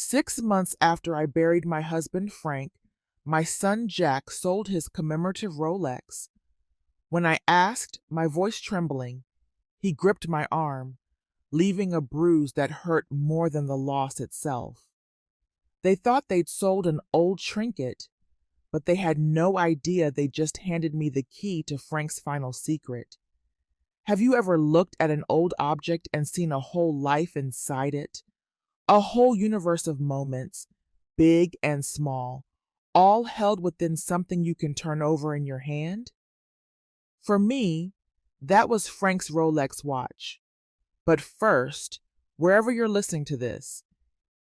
6 months after I buried my husband Frank, my son Jack sold his commemorative Rolex. When I asked, my voice trembling, he gripped my arm, leaving a bruise that hurt more than the loss itself. They thought they'd sold an old trinket, but they had no idea they just handed me the key to Frank's final secret. Have you ever looked at an old object and seen a whole life inside it? A whole universe of moments, big and small, all held within something you can turn over in your hand? For me, that was Frank's Rolex watch. But first, wherever you're listening to this,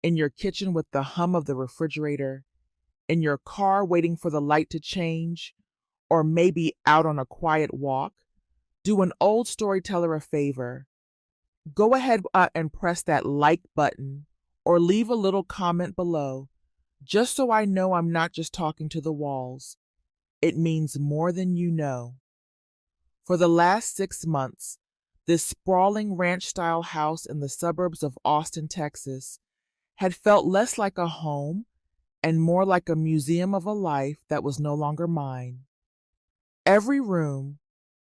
in your kitchen with the hum of the refrigerator, in your car waiting for the light to change, or maybe out on a quiet walk, do an old storyteller a favor. Go ahead and press that like button or leave a little comment below, just so I know I'm not just talking to the walls. It means more than you know. For the last 6 months, this sprawling ranch-style house in the suburbs of Austin, Texas, had felt less like a home and more like a museum of a life that was no longer mine. Every room,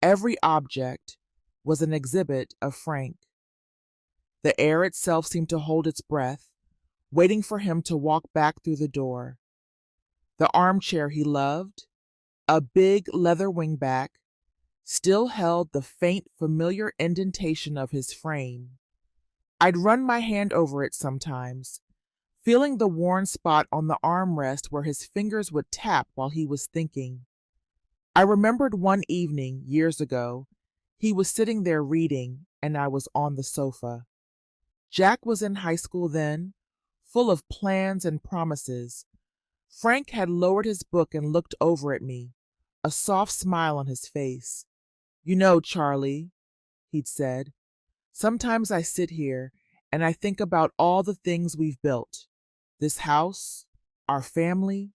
every object, was an exhibit of Frank. The air itself seemed to hold its breath, waiting for him to walk back through the door. The armchair he loved, a big leather wingback, still held the faint, familiar indentation of his frame. I'd run my hand over it sometimes, feeling the worn spot on the armrest where his fingers would tap while he was thinking. I remembered one evening, years ago, he was sitting there reading, and I was on the sofa. Jack was in high school then, full of plans and promises. Frank had lowered his book and looked over at me, a soft smile on his face. "You know, Charlie," he'd said, "sometimes I sit here and I think about all the things we've built. This house, our family,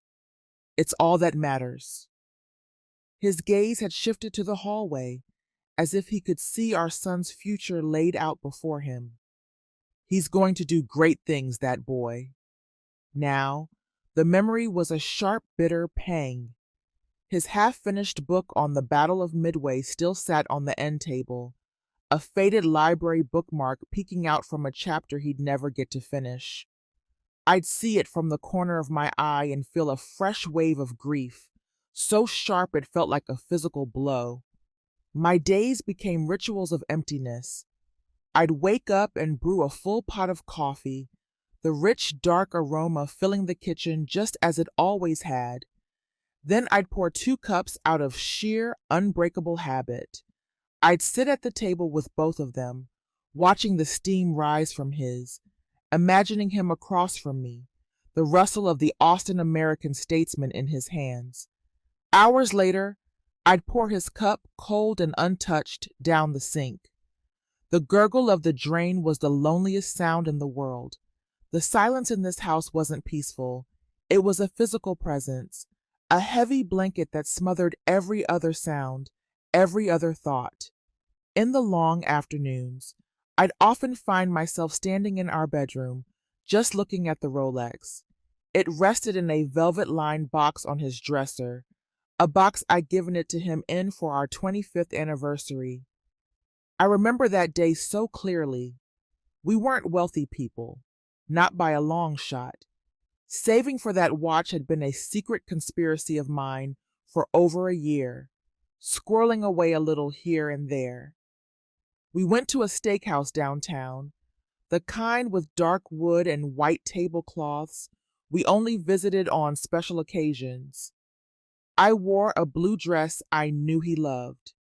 it's all that matters." His gaze had shifted to the hallway, as if he could see our son's future laid out before him. He's going to do great things, that boy. Now, the memory was a sharp, bitter pang. His half-finished book on the Battle of Midway still sat on the end table, a faded library bookmark peeking out from a chapter he'd never get to finish. I'd see it from the corner of my eye and feel a fresh wave of grief, so sharp it felt like a physical blow. My days became rituals of emptiness. I'd wake up and brew a full pot of coffee, the rich, dark aroma filling the kitchen just as it always had. Then I'd pour 2 cups out of sheer, unbreakable habit. I'd sit at the table with both of them, watching the steam rise from his, imagining him across from me, the rustle of the Austin American statesman in his hands. Hours later, I'd pour his cup, cold and untouched, down the sink. The gurgle of the drain was the loneliest sound in the world. The silence in this house wasn't peaceful. It was a physical presence, a heavy blanket that smothered every other sound, every other thought. In the long afternoons, I'd often find myself standing in our bedroom, just looking at the Rolex. It rested in a velvet-lined box on his dresser, a box I'd given it to him in for our 25th anniversary. I remember that day so clearly. We weren't wealthy people, not by a long shot. Saving for that watch had been a secret conspiracy of mine for over a year, squirreling away a little here and there. We went to a steakhouse downtown, the kind with dark wood and white tablecloths we only visited on special occasions. I wore a blue dress I knew he loved.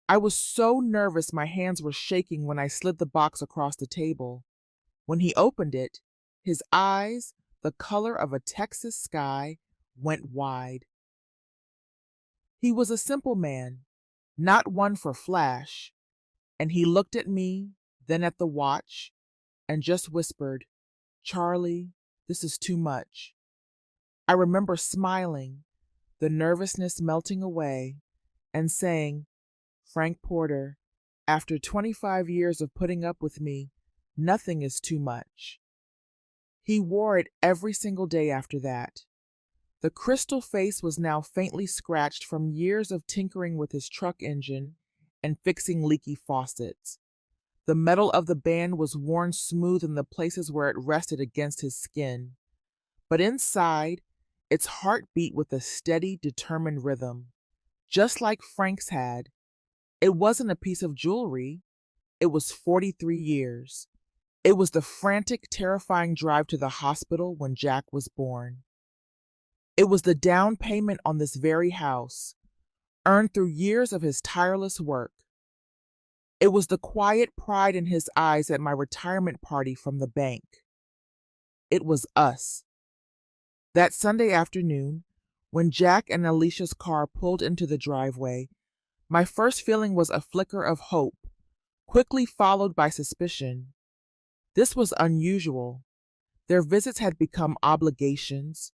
I was so nervous my hands were shaking when I slid the box across the table. When he opened it, his eyes, the color of a Texas sky, went wide. He was a simple man, not one for flash, and he looked at me, then at the watch, and just whispered, "Charlie, this is too much." I remember smiling, the nervousness melting away, and saying, "Frank Porter, after 25 years of putting up with me, nothing is too much." He wore it every single day after that. The crystal face was now faintly scratched from years of tinkering with his truck engine and fixing leaky faucets. The metal of the band was worn smooth in the places where it rested against his skin. But inside, its heart beat with a steady, determined rhythm, just like Frank's had. It wasn't a piece of jewelry. It was 43 years. It was the frantic, terrifying drive to the hospital when Jack was born. It was the down payment on this very house, earned through years of his tireless work. It was the quiet pride in his eyes at my retirement party from the bank. It was us. That Sunday afternoon, when Jack and Alicia's car pulled into the driveway, my first feeling was a flicker of hope, quickly followed by suspicion. This was unusual. Their visits had become obligations,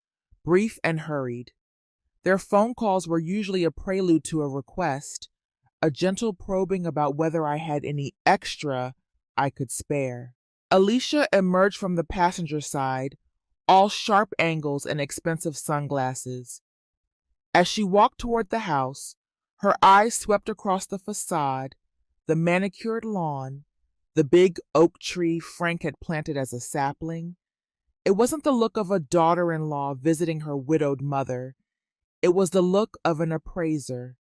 brief and hurried. Their phone calls were usually a prelude to a request, a gentle probing about whether I had any extra I could spare. Alicia emerged from the passenger side, all sharp angles and expensive sunglasses. As she walked toward the house, her eyes swept across the facade, the manicured lawn, the big oak tree Frank had planted as a sapling. It wasn't the look of a daughter-in-law visiting her widowed mother. It was the look of an appraiser.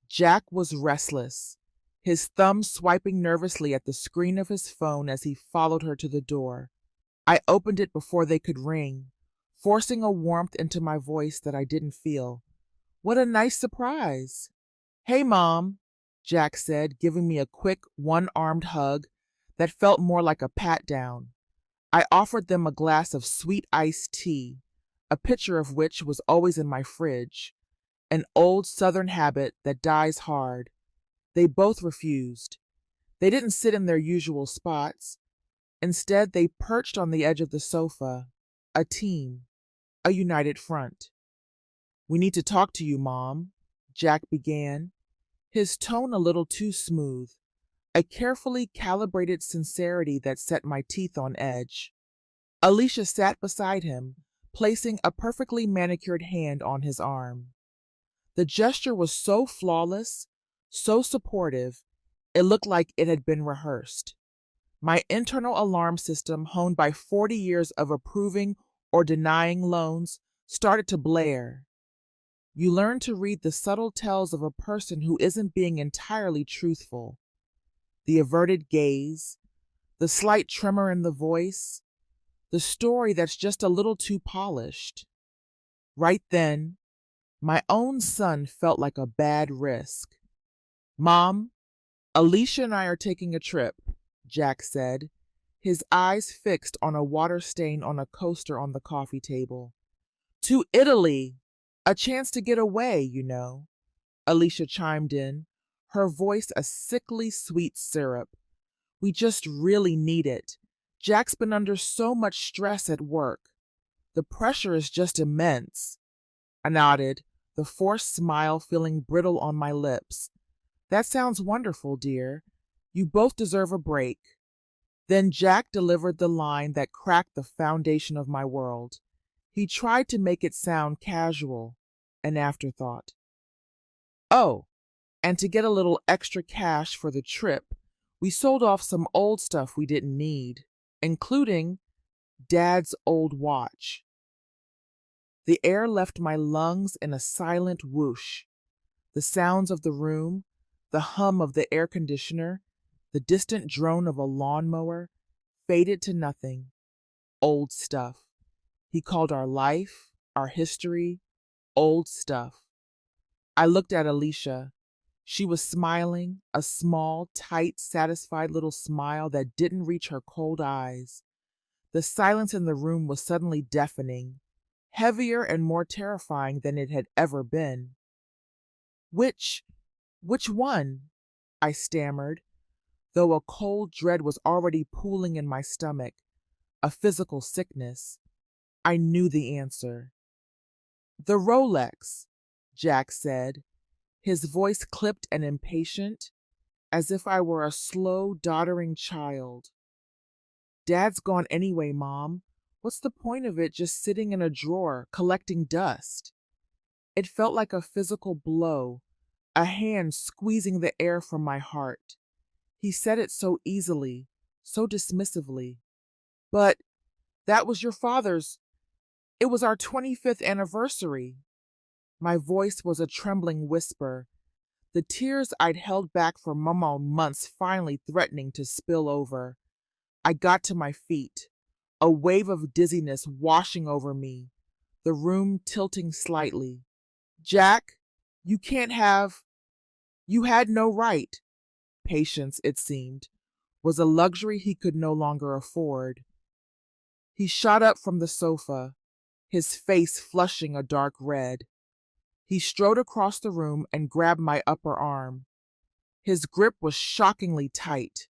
Jack was restless, his thumb swiping nervously at the screen of his phone as he followed her to the door. I opened it before they could ring, forcing a warmth into my voice that I didn't feel. What a nice surprise. Hey, Mom, Jack said, giving me a quick, one-armed hug that felt more like a pat-down. I offered them a glass of sweet iced tea, a pitcher of which was always in my fridge, an old Southern habit that dies hard. They both refused. They didn't sit in their usual spots. Instead, they perched on the edge of the sofa, a team, a united front. We need to talk to you, Mom, Jack began, his tone a little too smooth, a carefully calibrated sincerity that set my teeth on edge. Alicia sat beside him, placing a perfectly manicured hand on his arm. The gesture was so flawless, so supportive, it looked like it had been rehearsed. My internal alarm system, honed by 40 years of approving or denying loans, started to blare. You learn to read the subtle tells of a person who isn't being entirely truthful. The averted gaze, the slight tremor in the voice, the story that's just a little too polished. Right then, my own son felt like a bad risk. Mom, Alicia and I are taking a trip, Jack said, his eyes fixed on a water stain on a coaster on the coffee table. To Italy! A chance to get away, you know, Alicia chimed in, her voice a sickly sweet syrup. We just really need it. Jack's been under so much stress at work. The pressure is just immense. I nodded, the forced smile feeling brittle on my lips. That sounds wonderful, dear. You both deserve a break. Then Jack delivered the line that cracked the foundation of my world. He tried to make it sound casual, an afterthought. Oh, and to get a little extra cash for the trip, we sold off some old stuff we didn't need, including Dad's old watch. The air left my lungs in a silent whoosh. The sounds of the room, the hum of the air conditioner, the distant drone of a lawnmower, faded to nothing. Old stuff. He called our life, our history, old stuff. I looked at Alicia. She was smiling, a small, tight, satisfied little smile that didn't reach her cold eyes. The silence in the room was suddenly deafening, heavier and more terrifying than it had ever been. Which one? I stammered, though a cold dread was already pooling in my stomach, a physical sickness. I knew the answer. The Rolex, Jack said, his voice clipped and impatient, as if I were a slow, doddering child. Dad's gone anyway, Mom. What's the point of it just sitting in a drawer, collecting dust? It felt like a physical blow, a hand squeezing the air from my heart. He said it so easily, so dismissively. But that was your father's. It was our 25th anniversary. My voice was a trembling whisper, the tears I'd held back for months finally threatening to spill over. I got to my feet, a wave of dizziness washing over me, the room tilting slightly. Jack, you can't have. You had no right. Patience, it seemed, was a luxury he could no longer afford. He shot up from the sofa, his face flushing a dark red. He strode across the room and grabbed my upper arm. His grip was shockingly tight,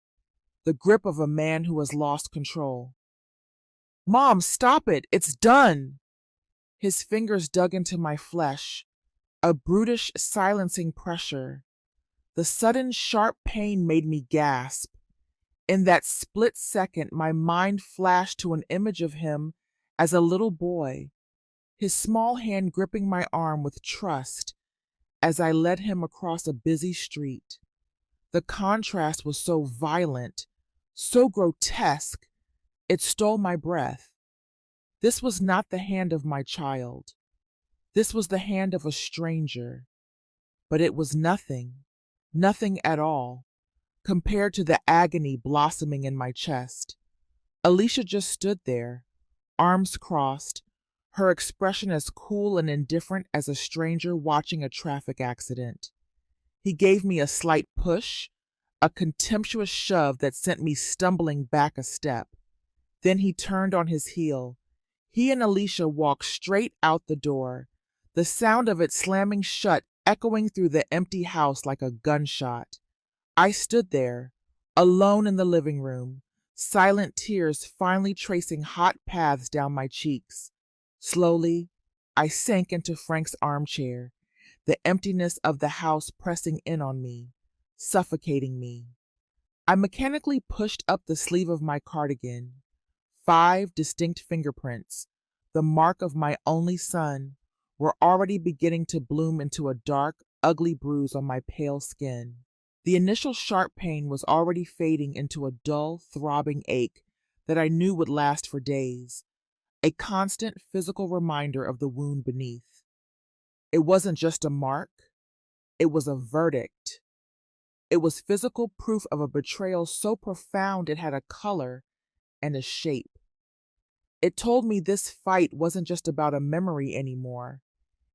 the grip of a man who has lost control. Mom, stop it! It's done! His fingers dug into my flesh, a brutish, silencing pressure. The sudden, sharp pain made me gasp. In that split second, my mind flashed to an image of him as a little boy, his small hand gripping my arm with trust as I led him across a busy street. The contrast was so violent, so grotesque, it stole my breath. This was not the hand of my child. This was the hand of a stranger. But it was nothing, nothing at all, compared to the agony blossoming in my chest. Alicia just stood there, arms crossed, her expression as cool and indifferent as a stranger watching a traffic accident. He gave me a slight push, a contemptuous shove that sent me stumbling back a step. Then he turned on his heel. He and Alicia walked straight out the door, the sound of it slamming shut echoing through the empty house like a gunshot. I stood there, alone in the living room, silent tears finally tracing hot paths down my cheeks. Slowly, I sank into Frank's armchair, the emptiness of the house pressing in on me, suffocating me. I mechanically pushed up the sleeve of my cardigan. 5 distinct fingerprints, the mark of my only son, were already beginning to bloom into a dark, ugly bruise on my pale skin. The initial sharp pain was already fading into a dull, throbbing ache that I knew would last for days, a constant physical reminder of the wound beneath. It wasn't just a mark, it was a verdict. It was physical proof of a betrayal so profound it had a color and a shape. It told me this fight wasn't just about a memory anymore.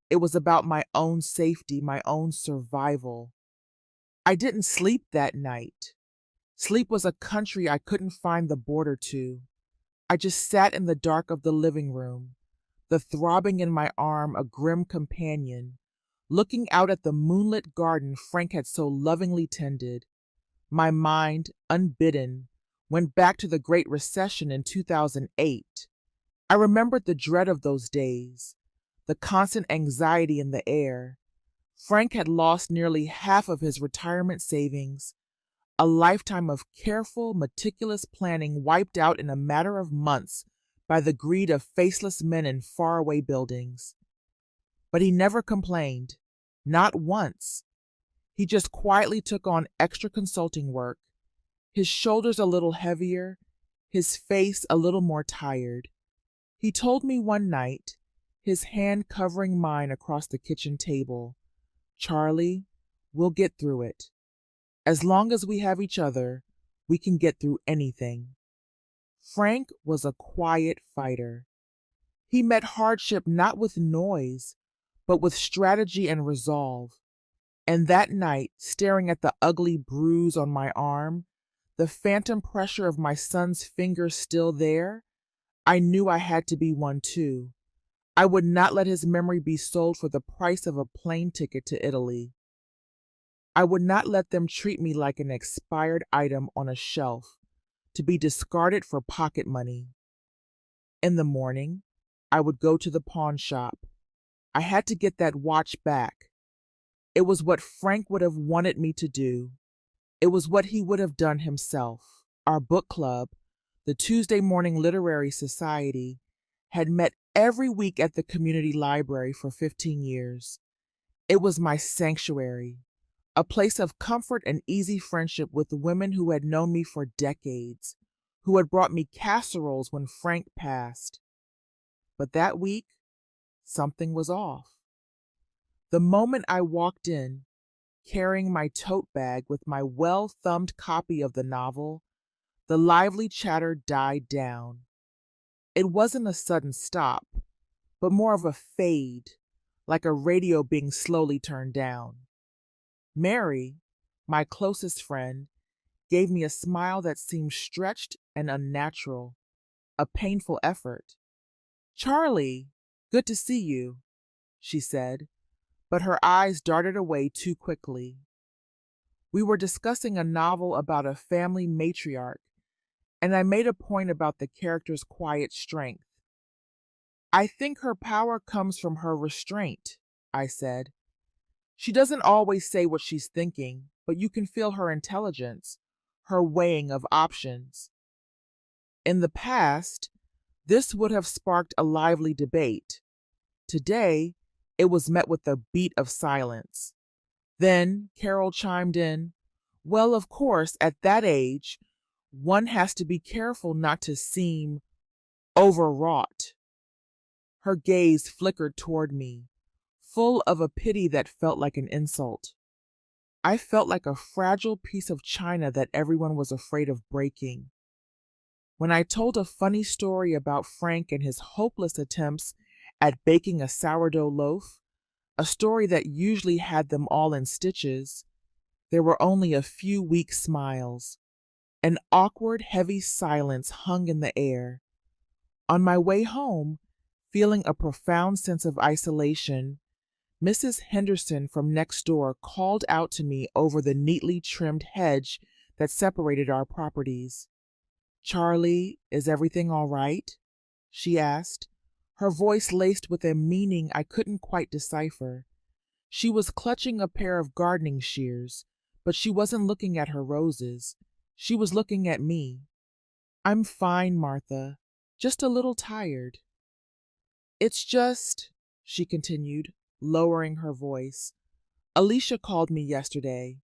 It was about my own safety, my own survival. I didn't sleep that night. Sleep was a country I couldn't find the border to. I just sat in the dark of the living room, the throbbing in my arm a grim companion, looking out at the moonlit garden Frank had so lovingly tended. My mind, unbidden, went back to the Great Recession in 2008. I remembered the dread of those days, the constant anxiety in the air. Frank had lost nearly half of his retirement savings, a lifetime of careful, meticulous planning wiped out in a matter of months by the greed of faceless men in faraway buildings. But he never complained, not once. He just quietly took on extra consulting work, his shoulders a little heavier, his face a little more tired. He told me one night, his hand covering mine across the kitchen table, "Charlie, we'll get through it. As long as we have each other, we can get through anything." Frank was a quiet fighter. He met hardship not with noise, but with strategy and resolve. And that night, staring at the ugly bruise on my arm, the phantom pressure of my son's fingers still there, I knew I had to be one too. I would not let his memory be sold for the price of a plane ticket to Italy. I would not let them treat me like an expired item on a shelf, to be discarded for pocket money. In the morning, I would go to the pawn shop. I had to get that watch back. It was what Frank would have wanted me to do. It was what he would have done himself. Our book club, the Tuesday Morning Literary Society, had met every week at the community library for 15 years. It was my sanctuary, a place of comfort and easy friendship with women who had known me for decades, who had brought me casseroles when Frank passed. But that week, something was off. The moment I walked in, carrying my tote bag with my well-thumbed copy of the novel, the lively chatter died down. It wasn't a sudden stop, but more of a fade, like a radio being slowly turned down. Mary, my closest friend, gave me a smile that seemed stretched and unnatural, a painful effort. "Charlie, good to see you," she said, but her eyes darted away too quickly. We were discussing a novel about a family matriarch, and I made a point about the character's quiet strength. "I think her power comes from her restraint," I said. "She doesn't always say what she's thinking, but you can feel her intelligence, her weighing of options." In the past, this would have sparked a lively debate. Today, it was met with a beat of silence. Then Carol chimed in, "Well, of course, at that age, one has to be careful not to seem overwrought." Her gaze flickered toward me, full of a pity that felt like an insult. I felt like a fragile piece of china that everyone was afraid of breaking. When I told a funny story about Frank and his hopeless attempts at baking a sourdough loaf, a story that usually had them all in stitches, there were only a few weak smiles. An awkward, heavy silence hung in the air. On my way home, feeling a profound sense of isolation, Mrs. Henderson from next door called out to me over the neatly trimmed hedge that separated our properties. "Charlie, is everything all right?" she asked, her voice laced with a meaning I couldn't quite decipher. She was clutching a pair of gardening shears, but she wasn't looking at her roses. She was looking at me. "I'm fine, Martha, just a little tired." "It's just," she continued, lowering her voice, "Alicia called me yesterday.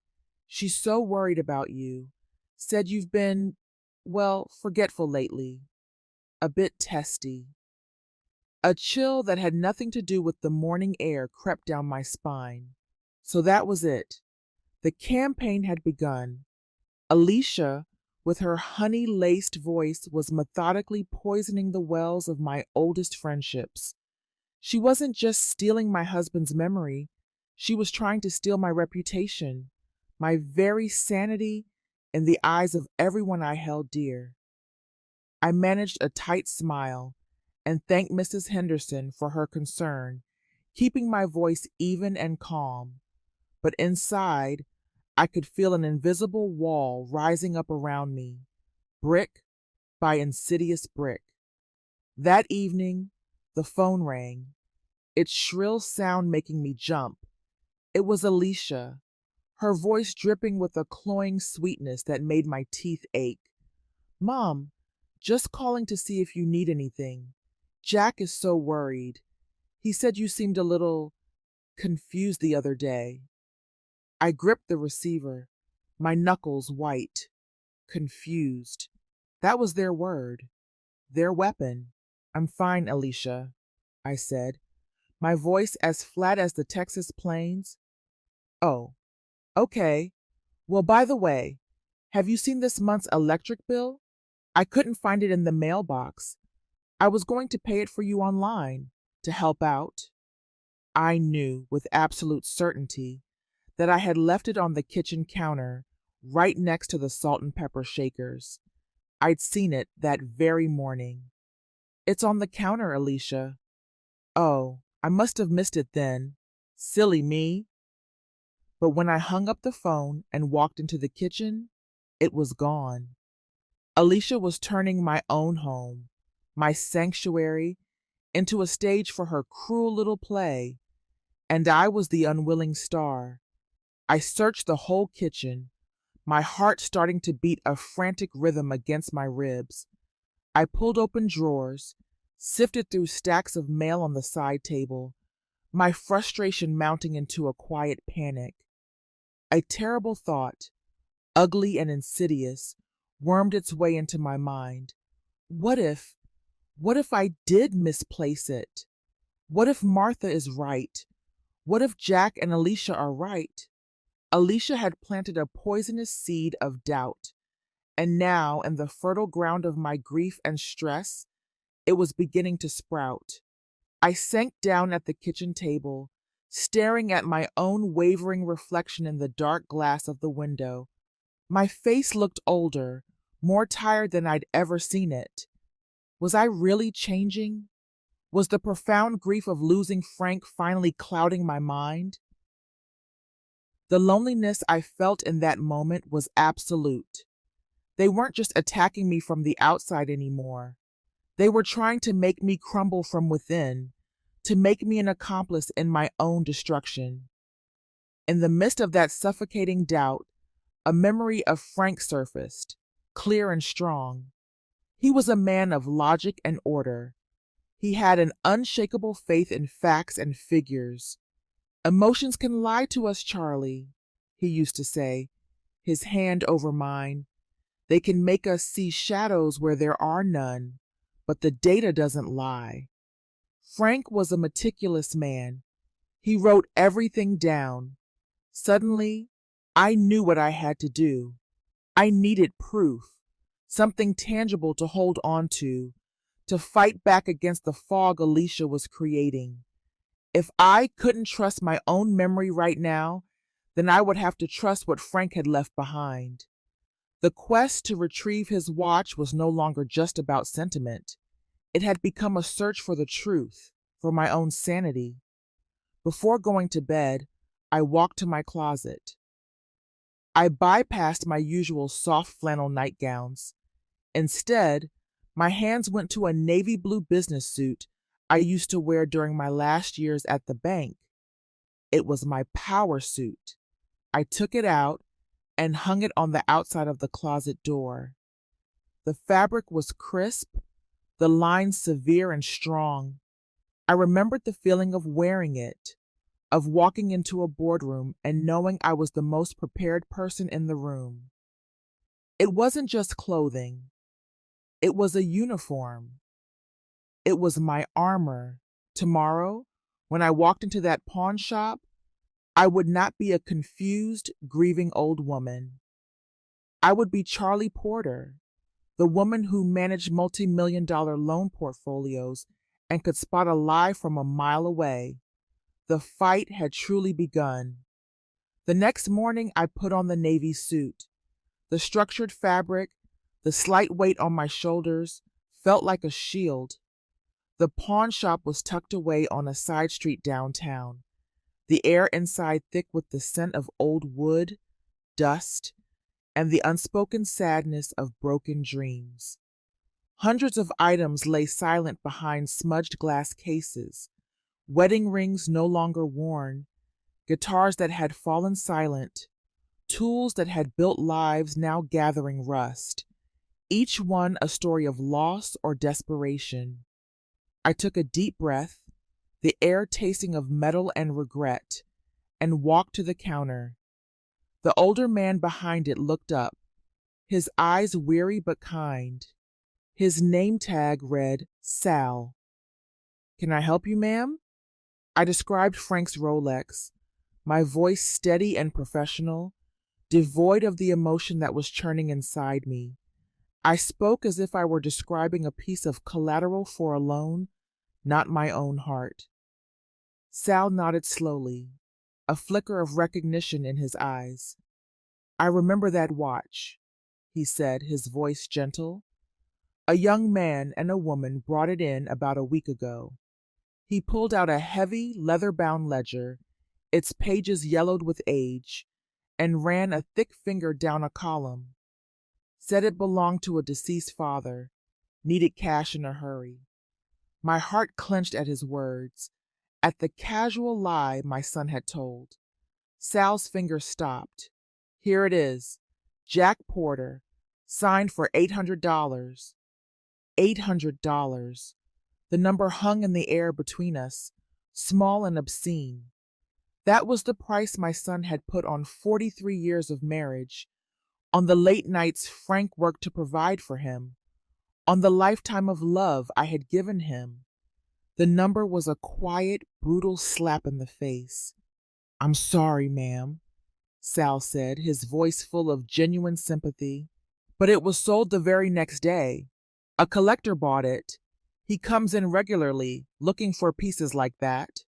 She's so worried about you. Said you've been, well, forgetful lately. A bit testy." A chill that had nothing to do with the morning air crept down my spine. So that was it. The campaign had begun. Alicia, with her honey-laced voice, was methodically poisoning the wells of my oldest friendships. She wasn't just stealing my husband's memory. She was trying to steal my reputation, my very sanity in the eyes of everyone I held dear. I managed a tight smile and thanked Mrs. Henderson for her concern, keeping my voice even and calm. But inside, I could feel an invisible wall rising up around me, brick by insidious brick. That evening, the phone rang, its shrill sound making me jump. It was Alicia, her voice dripping with a cloying sweetness that made my teeth ache. "Mom, just calling to see if you need anything. Jack is so worried. He said you seemed a little confused the other day." I gripped the receiver, my knuckles white. Confused. That was their word, their weapon. "I'm fine, Alicia," I said, my voice as flat as the Texas plains. "Oh, okay. Well, by the way, have you seen this month's electric bill? I couldn't find it in the mailbox. I was going to pay it for you online, to help out." I knew with absolute certainty that I had left it on the kitchen counter, right next to the salt and pepper shakers. I'd seen it that very morning. "It's on the counter, Alicia." "Oh, I must have missed it then. Silly me." But when I hung up the phone and walked into the kitchen, it was gone. Alicia was turning my own home, my sanctuary, into a stage for her cruel little play, and I was the unwilling star. I searched the whole kitchen, my heart starting to beat a frantic rhythm against my ribs. I pulled open drawers, sifted through stacks of mail on the side table, my frustration mounting into a quiet panic. A terrible thought, ugly and insidious, wormed its way into my mind. What if, what if I did misplace it? What if Martha is right? What if Jack and Alicia are right? Alicia had planted a poisonous seed of doubt, and now, in the fertile ground of my grief and stress, it was beginning to sprout. I sank down at the kitchen table, staring at my own wavering reflection in the dark glass of the window. My face looked older, more tired than I'd ever seen it. Was I really changing? Was the profound grief of losing Frank finally clouding my mind? The loneliness I felt in that moment was absolute. They weren't just attacking me from the outside anymore. They were trying to make me crumble from within, to make me an accomplice in my own destruction. In the midst of that suffocating doubt, a memory of Frank surfaced, clear and strong. He was a man of logic and order. He had an unshakable faith in facts and figures. "Emotions can lie to us, Charlie," he used to say, his hand over mine. "They can make us see shadows where there are none, but the data doesn't lie." Frank was a meticulous man. He wrote everything down. Suddenly, I knew what I had to do. I needed proof, something tangible to hold on to fight back against the fog Alicia was creating. If I couldn't trust my own memory right now, then I would have to trust what Frank had left behind. The quest to retrieve his watch was no longer just about sentiment. It had become a search for the truth, for my own sanity. Before going to bed, I walked to my closet. I bypassed my usual soft flannel nightgowns. Instead, my hands went to a navy blue business suit I used to wear during my last years at the bank. It was my power suit. I took it out and hung it on the outside of the closet door. The fabric was crisp, the lines severe and strong. I remembered the feeling of wearing it, of walking into a boardroom and knowing I was the most prepared person in the room. It wasn't just clothing. It was a uniform. It was my armor. Tomorrow, when I walked into that pawn shop, I would not be a confused, grieving old woman. I would be Charlie Porter, the woman who managed multi-million-dollar loan portfolios and could spot a lie from a mile away. The fight had truly begun. The next morning, I put on the navy suit. The structured fabric, the slight weight on my shoulders, felt like a shield. The pawn shop was tucked away on a side street downtown, the air inside thick with the scent of old wood, dust, and the unspoken sadness of broken dreams. Hundreds of items lay silent behind smudged glass cases, wedding rings no longer worn, guitars that had fallen silent, tools that had built lives now gathering rust, each one a story of loss or desperation. I took a deep breath, the air tasting of metal and regret, and walked to the counter. The older man behind it looked up, his eyes weary but kind. His name tag read Sal. "Can I help you, ma'am?" I described Frank's Rolex, my voice steady and professional, devoid of the emotion that was churning inside me. I spoke as if I were describing a piece of collateral for a loan, not my own heart. Sal nodded slowly, a flicker of recognition in his eyes. "I remember that watch," he said, his voice gentle. "A young man and a woman brought it in about a week ago." He pulled out a heavy, leather-bound ledger, its pages yellowed with age, and ran a thick finger down a column. Said it belonged to a deceased father, needed cash in a hurry. My heart clenched at his words, at the casual lie my son had told. Sal's finger stopped. "Here it is. Jack Porter, signed for $800. $800. The number hung in the air between us, small and obscene. That was the price my son had put on 43 years of marriage, on the late nights Frank worked to provide for him, on the lifetime of love I had given him. The number was a quiet, brutal slap in the face. "I'm sorry, ma'am," Sal said, his voice full of genuine sympathy. "But it was sold the very next day. A collector bought it. He comes in regularly, looking for pieces like that."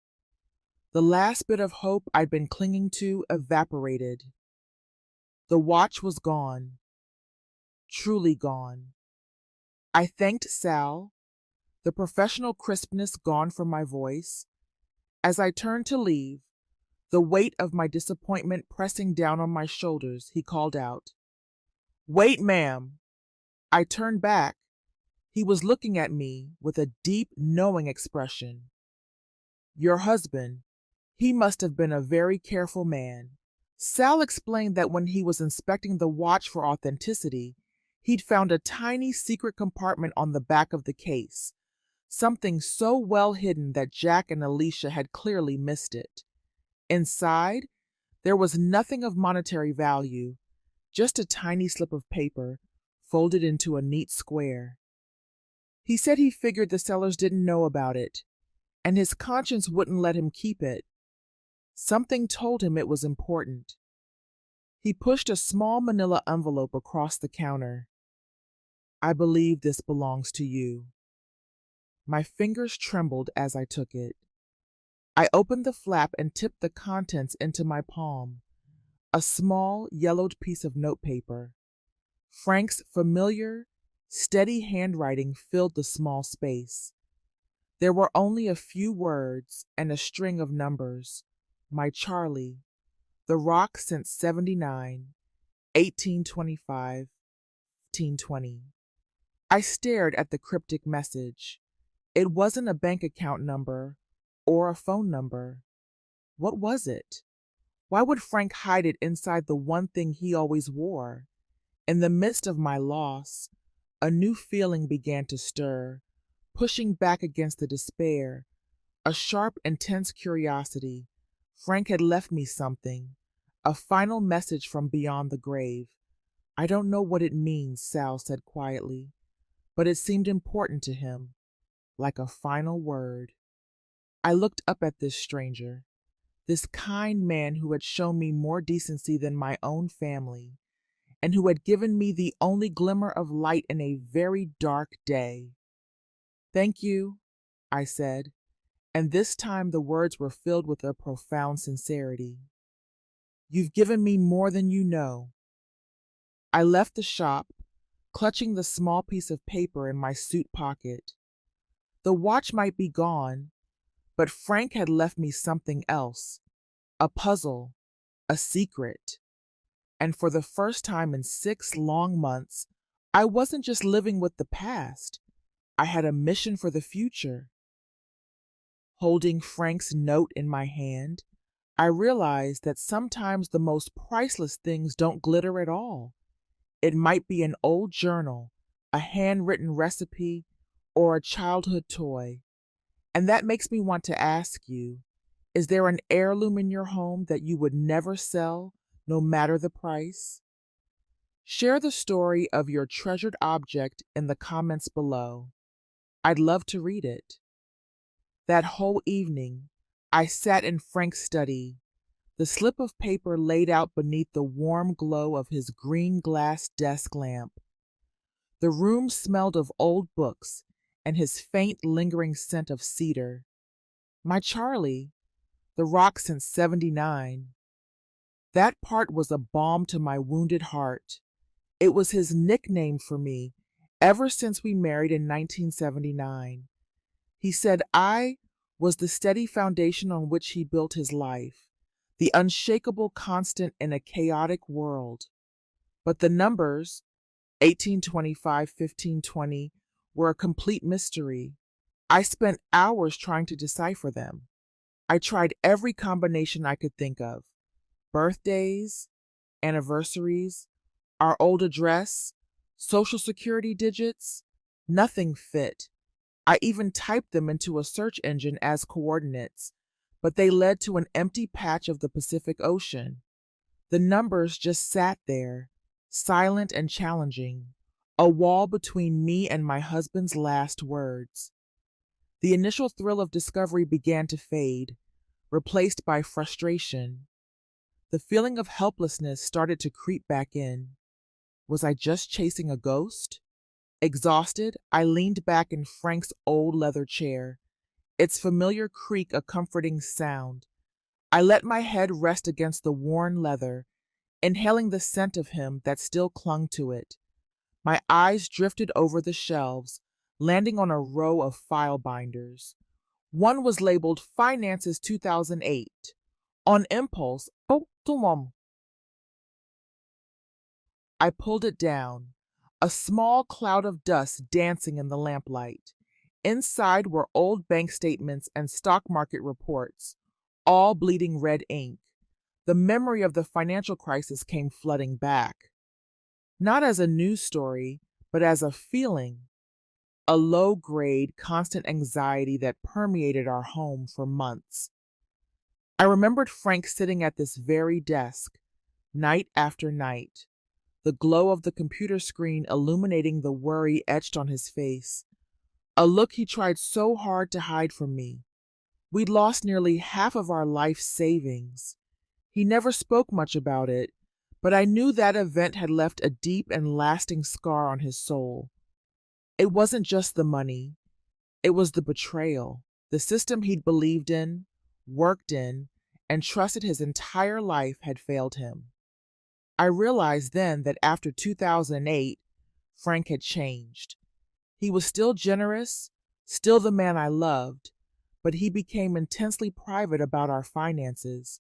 The last bit of hope I'd been clinging to evaporated. The watch was gone. Truly gone. I thanked Sal, the professional crispness gone from my voice. As I turned to leave, the weight of my disappointment pressing down on my shoulders, he called out, "Wait, ma'am." I turned back. He was looking at me with a deep, knowing expression. "Your husband, he must have been a very careful man." Sal explained that when he was inspecting the watch for authenticity, he'd found a tiny secret compartment on the back of the case, something so well hidden that Jack and Alicia had clearly missed it. Inside, there was nothing of monetary value, just a tiny slip of paper folded into a neat square. He said he figured the sellers didn't know about it, and his conscience wouldn't let him keep it. Something told him it was important. He pushed a small manila envelope across the counter. "I believe this belongs to you." My fingers trembled as I took it. I opened the flap and tipped the contents into my palm. A small, yellowed piece of notepaper. Frank's familiar, steady handwriting filled the small space. There were only a few words and a string of numbers. My Charlie, the rock since 79, 1825, 1520. I stared at the cryptic message. It wasn't a bank account number or a phone number. What was it? Why would Frank hide it inside the one thing he always wore? In the midst of my loss, a new feeling began to stir, pushing back against the despair, a sharp, intense curiosity. Frank had left me something, a final message from beyond the grave. "I don't know what it means," Sal said quietly, "but it seemed important to him, like a final word." I looked up at this stranger, this kind man who had shown me more decency than my own family, and who had given me the only glimmer of light in a very dark day. "Thank you," I said, and this time the words were filled with a profound sincerity. "You've given me more than you know." I left the shop, clutching the small piece of paper in my suit pocket. The watch might be gone, but Frank had left me something else, a puzzle, a secret. And for the first time in 6 long months, I wasn't just living with the past. I had a mission for the future. Holding Frank's note in my hand, I realized that sometimes the most priceless things don't glitter at all. It might be an old journal, a handwritten recipe, or a childhood toy. And that makes me want to ask you, is there an heirloom in your home that you would never sell, no matter the price? Share the story of your treasured object in the comments below. I'd love to read it. That whole evening, I sat in Frank's study, the slip of paper laid out beneath the warm glow of his green glass desk lamp. The room smelled of old books and his faint, lingering scent of cedar. My Charlie, the rock since 79. That part was a balm to my wounded heart. It was his nickname for me ever since we married in 1979. He said I was the steady foundation on which he built his life, the unshakable constant in a chaotic world. But the numbers, 1825, 1520, were a complete mystery. I spent hours trying to decipher them. I tried every combination I could think of. Birthdays, anniversaries, our old address, social security digits. Nothing fit. I even typed them into a search engine as coordinates, but they led to an empty patch of the Pacific Ocean. The numbers just sat there, silent and challenging, a wall between me and my husband's last words. The initial thrill of discovery began to fade, replaced by frustration. The feeling of helplessness started to creep back in. Was I just chasing a ghost? Exhausted, I leaned back in Frank's old leather chair, its familiar creak a comforting sound. I let my head rest against the worn leather, inhaling the scent of him that still clung to it. My eyes drifted over the shelves, landing on a row of file binders. One was labeled Finances 2008. On impulse, oh, tumom. I pulled it down, a small cloud of dust dancing in the lamplight. Inside were old bank statements and stock market reports, all bleeding red ink. The memory of the financial crisis came flooding back. Not as a news story, but as a feeling, a low-grade, constant anxiety that permeated our home for months. I remembered Frank sitting at this very desk, night after night, the glow of the computer screen illuminating the worry etched on his face, a look he tried so hard to hide from me. We'd lost nearly half of our life savings. He never spoke much about it, but I knew that event had left a deep and lasting scar on his soul. It wasn't just the money, it was the betrayal. The system he'd believed in, worked in, and trusted his entire life had failed him. I realized then that after 2008, Frank had changed. He was still generous, still the man I loved, but he became intensely private about our finances.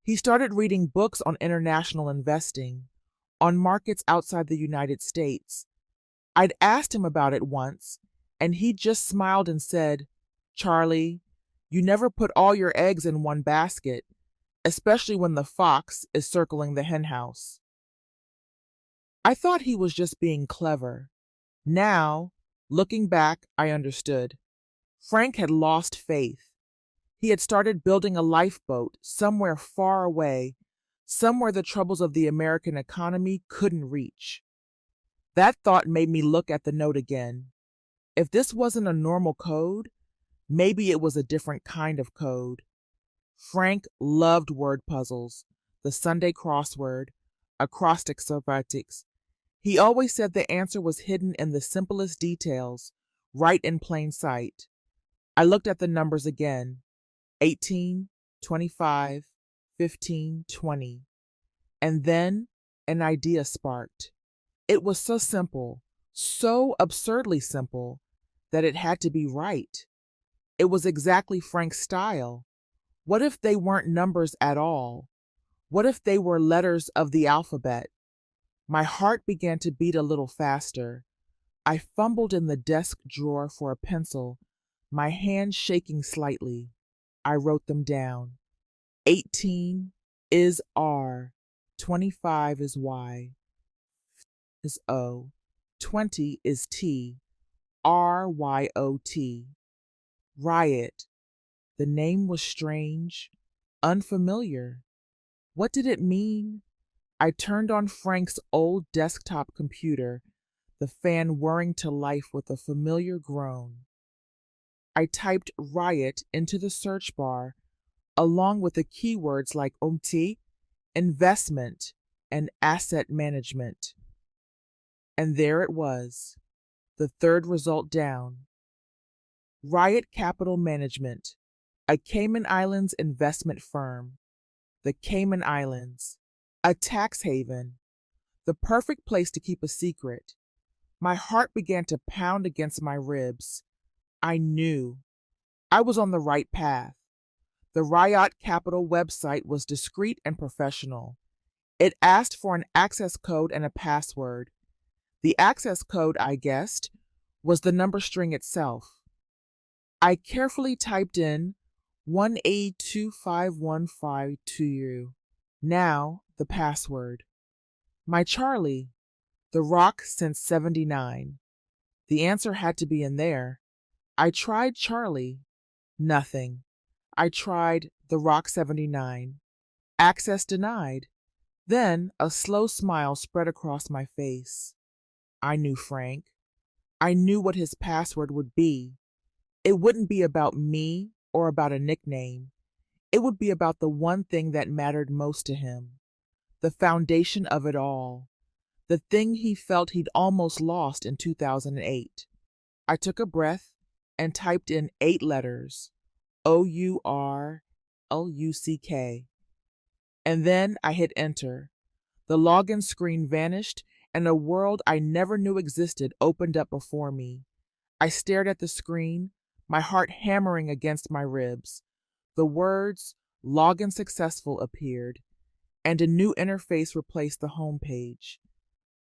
He started reading books on international investing, on markets outside the United States. I'd asked him about it once, and he just smiled and said, "Charlie, you never put all your eggs in one basket, especially when the fox is circling the henhouse." I thought he was just being clever. Now, looking back, I understood. Frank had lost faith. He had started building a lifeboat somewhere far away, somewhere the troubles of the American economy couldn't reach. That thought made me look at the note again. If this wasn't a normal code, maybe it was a different kind of code. Frank loved word puzzles, the Sunday crossword, acrostic semantics. He always said the answer was hidden in the simplest details, right in plain sight. I looked at the numbers again. 18, 25, 15, 20. And then an idea sparked. It was so simple, so absurdly simple, that it had to be right. It was exactly Frank's style. What if they weren't numbers at all? What if they were letters of the alphabet? My heart began to beat a little faster. I fumbled in the desk drawer for a pencil, my hand shaking slightly. I wrote them down. 18 is R, 25 is Y, is O, 20 is T, RYOT. Riot. The name was strange, unfamiliar. What did it mean? I turned on Frank's old desktop computer, the fan whirring to life with a familiar groan. I typed riot into the search bar, along with the keywords like OMT, investment, and asset management. And there it was, the third result down. Riot Capital Management, a Cayman Islands investment firm. The Cayman Islands, a tax haven, the perfect place to keep a secret. My heart began to pound against my ribs. I knew I was on the right path. The Riot Capital website was discreet and professional. It asked for an access code and a password. The access code, I guessed, was the number string itself. I carefully typed in 1825152. Now the password. My Charlie, the rock since '79. The answer had to be in there. I tried Charlie. Nothing. I tried the Rock 79. Access denied. Then a slow smile spread across my face. I knew Frank. I knew what his password would be. It wouldn't be about me or about a nickname. It would be about the one thing that mattered most to him, the foundation of it all, the thing he felt he'd almost lost in 2008. I took a breath and typed in 8 letters, OURLUCK. And then I hit enter. The login screen vanished, and a world I never knew existed opened up before me. I stared at the screen, my heart hammering against my ribs. The words "Login successful" appeared, and a new interface replaced the home page.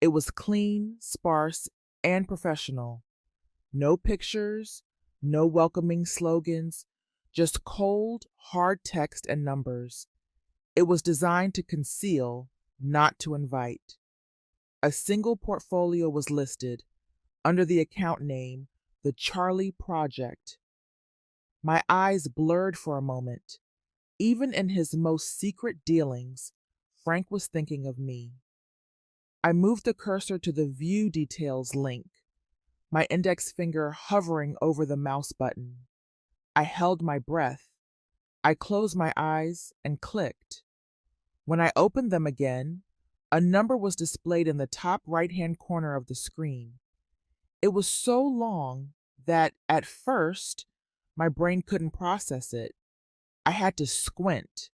It was clean, sparse, and professional. No pictures, no welcoming slogans, just cold, hard text and numbers. It was designed to conceal, not to invite. A single portfolio was listed, under the account name, The Charlie Project. My eyes blurred for a moment. Even in his most secret dealings, Frank was thinking of me. I moved the cursor to the View Details link, my index finger hovering over the mouse button. I held my breath. I closed my eyes and clicked. When I opened them again, a number was displayed in the top right-hand corner of the screen. It was so long that, at first, my brain couldn't process it. I had to squint,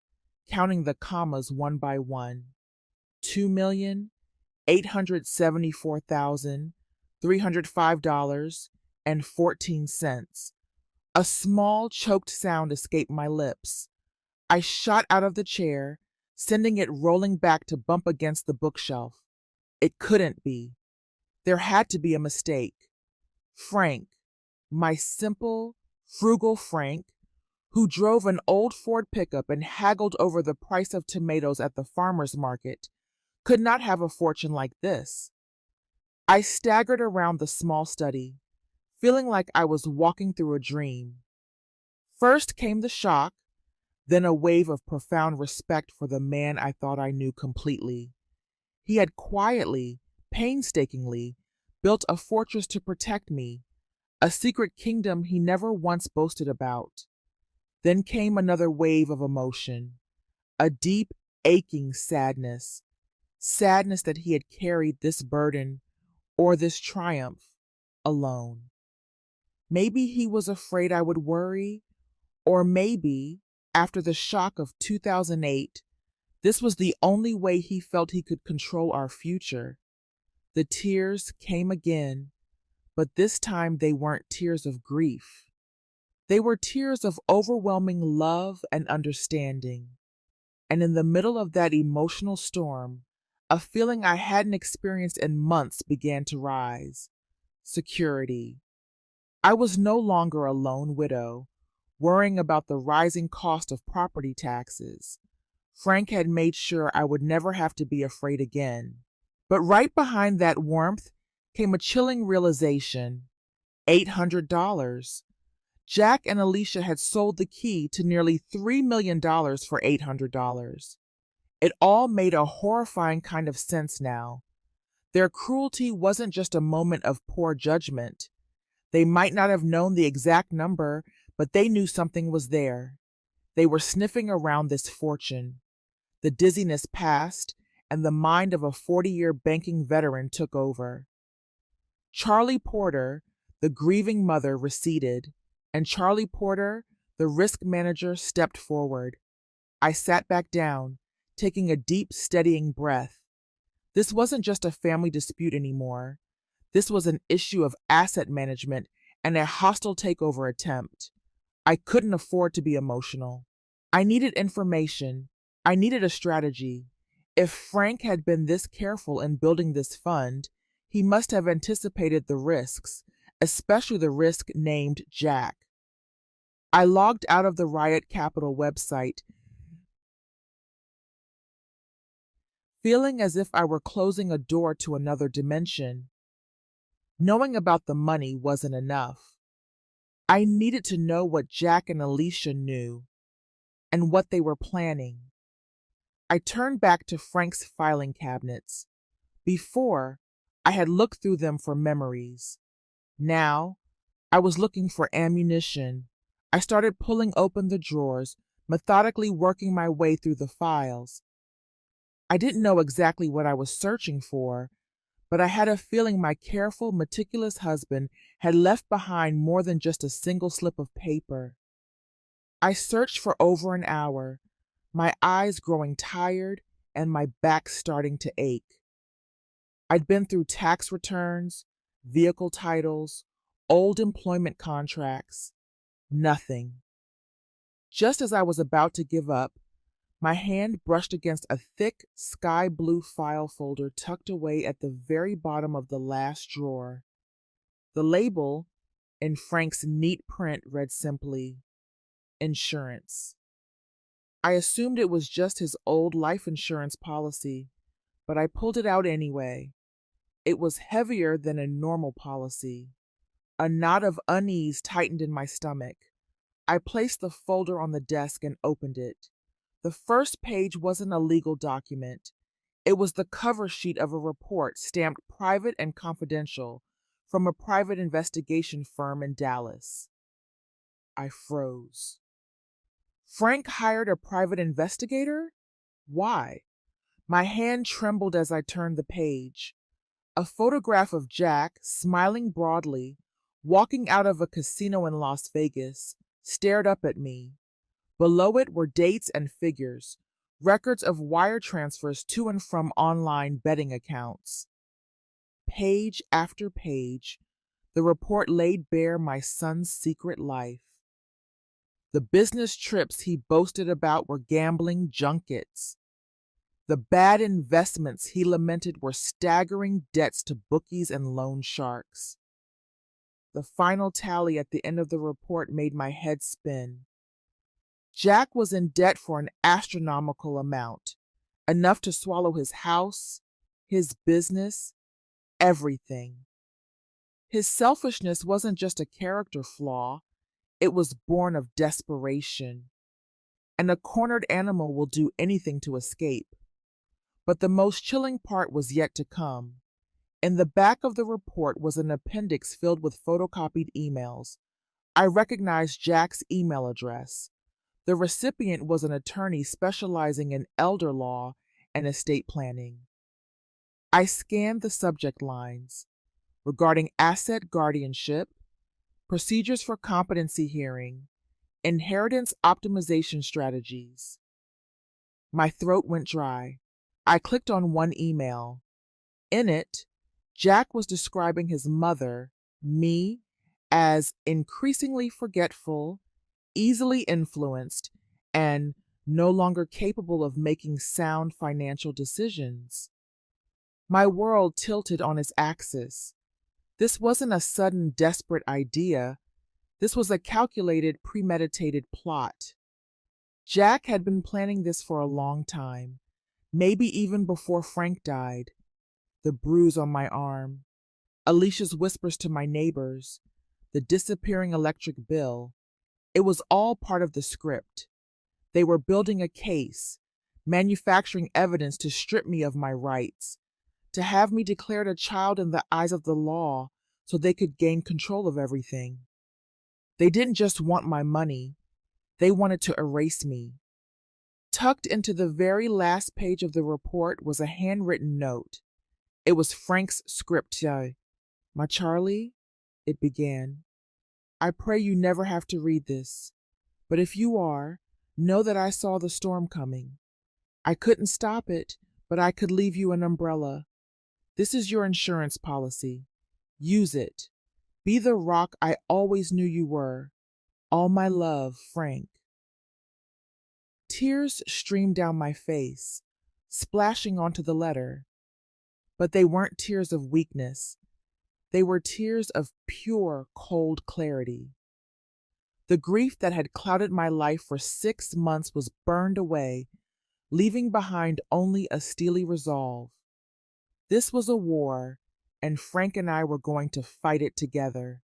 counting the commas one by one. 2,874,305.14. A small, choked sound escaped my lips. I shot out of the chair, sending it rolling back to bump against the bookshelf. It couldn't be. There had to be a mistake. Frank, my simple, frugal Frank, who drove an old Ford pickup and haggled over the price of tomatoes at the farmer's market, could not have a fortune like this. I staggered around the small study, feeling like I was walking through a dream. First came the shock, then a wave of profound respect for the man I thought I knew completely. He had quietly, painstakingly, built a fortress to protect me, a secret kingdom he never once boasted about. Then came another wave of emotion, a deep, aching sadness that he had carried this burden or this triumph alone. Maybe he was afraid I would worry, or maybe, after the shock of 2008, this was the only way he felt he could control our future. The tears came again, but this time they weren't tears of grief. They were tears of overwhelming love and understanding. And in the middle of that emotional storm, a feeling I hadn't experienced in months began to rise. Security. I was no longer a lone widow, worrying about the rising cost of property taxes. Frank had made sure I would never have to be afraid again. But right behind that warmth came a chilling realization. $800. Jack and Alicia had sold the key to nearly $3 million for $800. It all made a horrifying kind of sense now. Their cruelty wasn't just a moment of poor judgment. They might not have known the exact number, but they knew something was there. They were sniffing around this fortune. The dizziness passed, and the mind of a 40-year banking veteran took over. Charlie Porter, the grieving mother, receded, and Charlie Porter, the risk manager, stepped forward. I sat back down, taking a deep, steadying breath. This wasn't just a family dispute anymore. This was an issue of asset management and a hostile takeover attempt. I couldn't afford to be emotional. I needed information. I needed a strategy. If Frank had been this careful in building this fund, he must have anticipated the risks, especially the risk named Jack. I logged out of the Riot Capital website, feeling as if I were closing a door to another dimension. Knowing about the money wasn't enough. I needed to know what Jack and Alicia knew and what they were planning. I turned back to Frank's filing cabinets. Before, I had looked through them for memories. Now, I was looking for ammunition. I started pulling open the drawers, methodically working my way through the files. I didn't know exactly what I was searching for, but I had a feeling my careful, meticulous husband had left behind more than just a single slip of paper. I searched for over an hour, my eyes growing tired and my back starting to ache. I'd been through tax returns, vehicle titles, old employment contracts. Nothing. Just as I was about to give up, my hand brushed against a thick sky blue file folder tucked away at the very bottom of the last drawer. The label, in Frank's neat print, read simply, Insurance. I assumed it was just his old life insurance policy, but I pulled it out anyway. It was heavier than a normal policy. A knot of unease tightened in my stomach. I placed the folder on the desk and opened it. The first page wasn't a legal document. It was the cover sheet of a report stamped private and confidential from a private investigation firm in Dallas. I froze. Frank hired a private investigator? Why? My hand trembled as I turned the page. A photograph of Jack, smiling broadly, walking out of a casino in Las Vegas, stared up at me. Below it were dates and figures, records of wire transfers to and from online betting accounts. Page after page, the report laid bare my son's secret life. The business trips he boasted about were gambling junkets. The bad investments he lamented were staggering debts to bookies and loan sharks. The final tally at the end of the report made my head spin. Jack was in debt for an astronomical amount, enough to swallow his house, his business, everything. His selfishness wasn't just a character flaw, it was born of desperation. And a cornered animal will do anything to escape. But the most chilling part was yet to come. In the back of the report was an appendix filled with photocopied emails. I recognized Jack's email address. The recipient was an attorney specializing in elder law and estate planning. I scanned the subject lines regarding asset guardianship, procedures for competency hearing, inheritance optimization strategies. My throat went dry. I clicked on one email. In it, Jack was describing his mother, me, as increasingly forgetful, easily influenced, and no longer capable of making sound financial decisions. My world tilted on its axis. This wasn't a sudden, desperate idea. This was a calculated, premeditated plot. Jack had been planning this for a long time, maybe even before Frank died. The bruise on my arm, Alicia's whispers to my neighbors, the disappearing electric bill. It was all part of the script. They were building a case, manufacturing evidence to strip me of my rights, to have me declared a child in the eyes of the law so they could gain control of everything. They didn't just want my money, they wanted to erase me. Tucked into the very last page of the report was a handwritten note. It was Frank's script. My Charlie, it began. I pray you never have to read this, but if you are, know that I saw the storm coming. I couldn't stop it, but I could leave you an umbrella. This is your insurance policy. Use it. Be the rock I always knew you were. All my love, Frank. Tears streamed down my face, splashing onto the letter. But they weren't tears of weakness. They were tears of pure, cold clarity. The grief that had clouded my life for 6 months was burned away, leaving behind only a steely resolve. This was a war, and Frank and I were going to fight it together.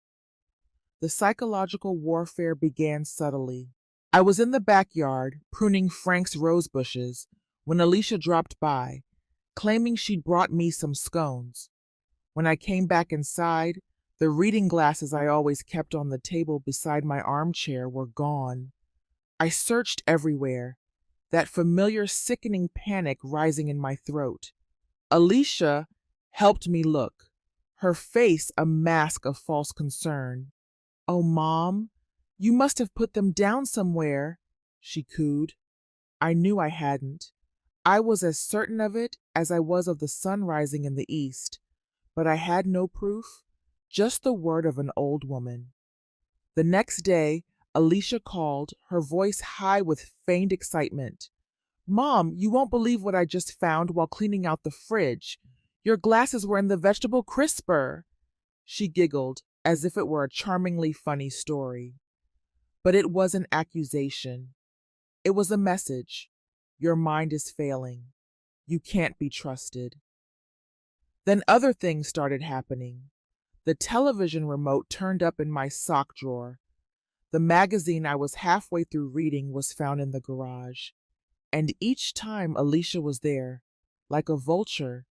The psychological warfare began subtly. I was in the backyard pruning Frank's rose bushes when Alicia dropped by, claiming she'd brought me some scones. When I came back inside, the reading glasses I always kept on the table beside my armchair were gone. I searched everywhere, that familiar sickening panic rising in my throat. Alicia helped me look, her face a mask of false concern. "Oh, Mom, you must have put them down somewhere," she cooed. I knew I hadn't. I was as certain of it as I was of the sun rising in the east, but I had no proof, just the word of an old woman. The next day, Alicia called, her voice high with feigned excitement. "Mom, you won't believe what I just found while cleaning out the fridge. Your glasses were in the vegetable crisper." She giggled, as if it were a charmingly funny story. But it was an accusation. It was a message. Your mind is failing. You can't be trusted. Then other things started happening. The television remote turned up in my sock drawer. The magazine I was halfway through reading was found in the garage. And each time Alicia was there, like a vulture,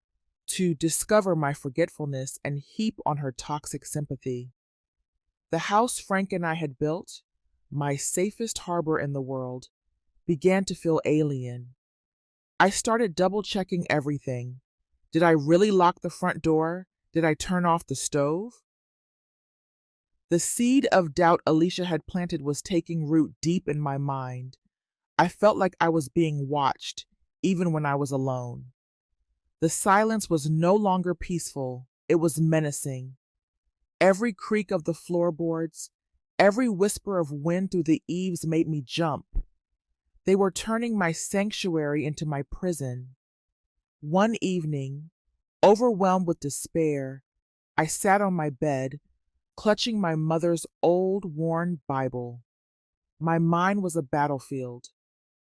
to discover my forgetfulness and heap on her toxic sympathy. The house Frank and I had built, my safest harbor in the world, began to feel alien. I started double-checking everything. Did I really lock the front door? Did I turn off the stove? The seed of doubt Alicia had planted was taking root deep in my mind. I felt like I was being watched, even when I was alone. The silence was no longer peaceful, it was menacing. Every creak of the floorboards, every whisper of wind through the eaves made me jump. They were turning my sanctuary into my prison. One evening, overwhelmed with despair, I sat on my bed, clutching my mother's old, worn Bible. My mind was a battlefield.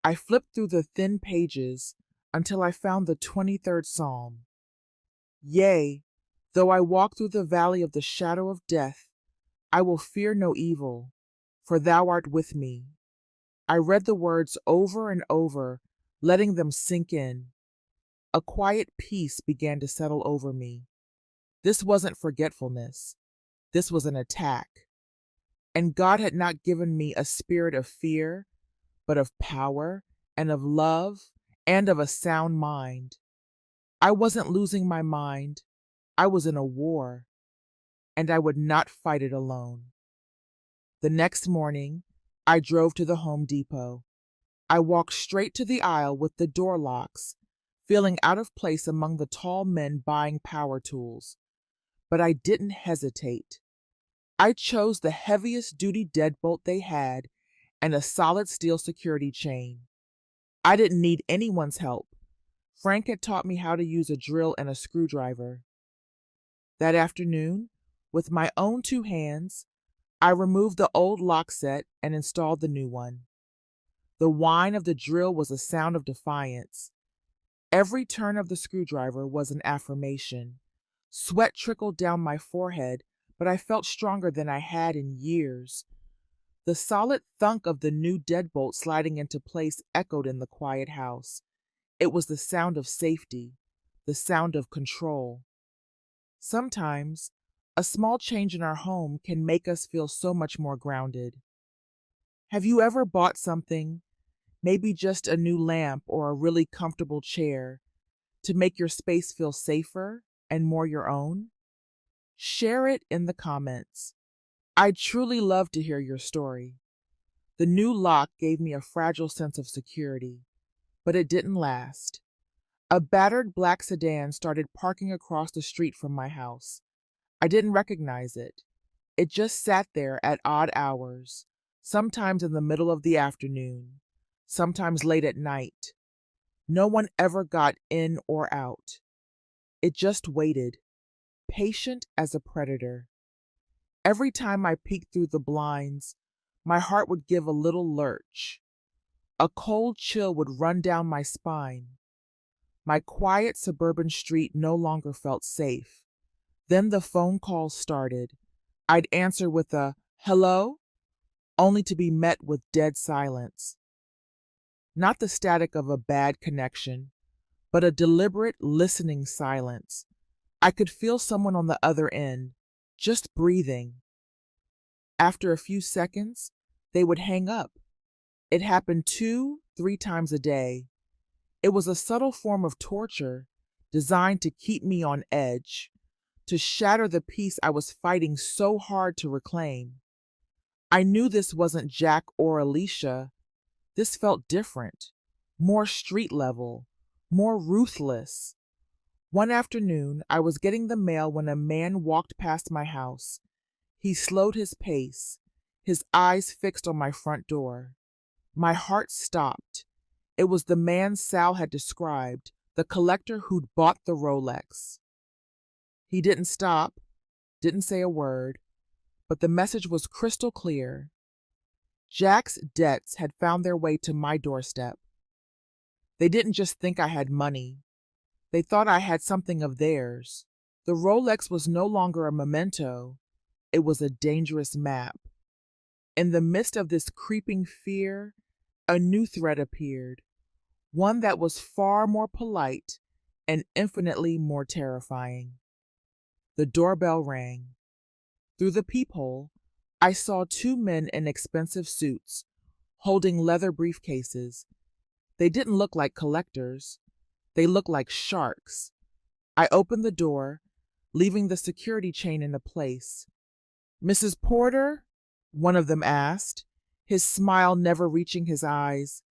I flipped through the thin pages until I found the 23rd Psalm. "Yea, though I walk through the valley of the shadow of death, I will fear no evil, for thou art with me." I read the words over and over, letting them sink in. A quiet peace began to settle over me. This wasn't forgetfulness. This was an attack. And God had not given me a spirit of fear, but of power and of love and of a sound mind. I wasn't losing my mind. I was in a war, and I would not fight it alone. The next morning, I drove to the Home Depot. I walked straight to the aisle with the door locks, feeling out of place among the tall men buying power tools. But I didn't hesitate. I chose the heaviest duty deadbolt they had and a solid steel security chain. I didn't need anyone's help. Frank had taught me how to use a drill and a screwdriver. That afternoon, with my own two hands, I removed the old lock set and installed the new one. The whine of the drill was a sound of defiance. Every turn of the screwdriver was an affirmation. Sweat trickled down my forehead, but I felt stronger than I had in years. The solid thunk of the new deadbolt sliding into place echoed in the quiet house. It was the sound of safety, the sound of control. Sometimes, a small change in our home can make us feel so much more grounded. Have you ever bought something, maybe just a new lamp or a really comfortable chair, to make your space feel safer and more your own? Share it in the comments. I'd truly love to hear your story. The new lock gave me a fragile sense of security, but it didn't last. A battered black sedan started parking across the street from my house. I didn't recognize it. It just sat there at odd hours, sometimes in the middle of the afternoon, sometimes late at night. No one ever got in or out. It just waited, patient as a predator. Every time I peeked through the blinds, my heart would give a little lurch. A cold chill would run down my spine. My quiet suburban street no longer felt safe. Then the phone calls started. I'd answer with a Hello? Only to be met with dead silence. Not the static of a bad connection, but a deliberate, listening silence. I could feel someone on the other end, just breathing. After a few seconds, they would hang up. It happened 2, 3 times a day. It was a subtle form of torture designed to keep me on edge, to shatter the peace I was fighting so hard to reclaim. I knew this wasn't Jack or Alicia. This felt different, more street level, more ruthless. One afternoon, I was getting the mail when a man walked past my house. He slowed his pace, his eyes fixed on my front door. My heart stopped. It was the man Sal had described, the collector who'd bought the Rolex. He didn't stop, didn't say a word, but the message was crystal clear. Jack's debts had found their way to my doorstep. They didn't just think I had money. They thought I had something of theirs. The Rolex was no longer a memento. It was a dangerous map. In the midst of this creeping fear, a new threat appeared, one that was far more polite and infinitely more terrifying. The doorbell rang. Through the peephole, I saw 2 men in expensive suits, holding leather briefcases. They didn't look like collectors. They looked like sharks. I opened the door, leaving the security chain into place. "Mrs. Porter?" one of them asked, his smile never reaching his eyes.